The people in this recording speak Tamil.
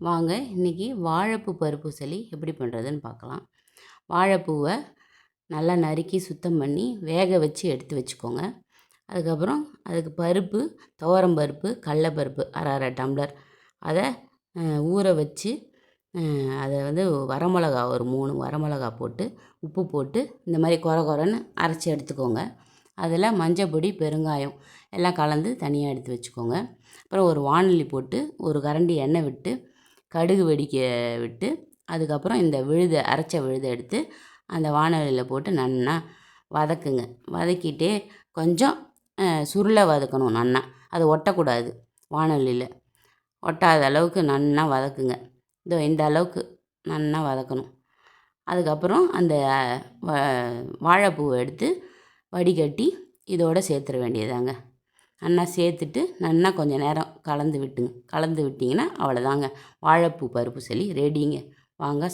வாங்க இன்றைக்கி வாழைப்பூ பருப்பு சளி எப்படி பண்ணுறதுன்னு பார்க்கலாம். வாழைப்பூவை நல்லா நறுக்கி சுத்தம் பண்ணி வேக வச்சு எடுத்து வச்சுக்கோங்க. அதுக்கப்புறம் அதுக்கு பருப்பு, துவரம்பருப்பு, கடலப்பருப்பு அரை அரை டம்ளர் அதை ஊற வச்சு அதை வரமிளகா ஒரு 3 வரமிளகா போட்டு உப்பு போட்டு இந்த மாதிரி கொர கொரன்னு அரைச்சி எடுத்துக்கோங்க. அதில் மஞ்சப்பொடி, பெருங்காயம் எல்லாம் கலந்து தனியாக எடுத்து வச்சுக்கோங்க. அப்புறம் ஒரு வாணலி போட்டு ஒரு கரண்டி எண்ணெய் விட்டு கடுகு வெடிக்க விட்டு அதுக்கப்புறம் இந்த அரைச்ச விழுதை எடுத்து அந்த வாணலியில் போட்டு நன்னா வதக்குங்க. வதக்கிட்டே கொஞ்சம் சுருளை வதக்கணும். நன்னா அது ஒட்டக்கூடாது. வாணலியில் ஒட்டாத அளவுக்கு நன்னா வதக்குங்க. இந்த அளவுக்கு நன்னா வதக்கணும். அதுக்கப்புறம் அந்த வாழைப்பூவை எடுத்து வடிகட்டி இதோடு சேர்த்துற வேண்டியதாங்க. நன்னா சேர்த்துட்டு நன்னா கொஞ்சம் நேரம் கலந்து விட்டிங்கன்னா அவ்வளோதாங்க, வாழைப்பூ பருப்பு சளி ரெடிங்க. வாங்க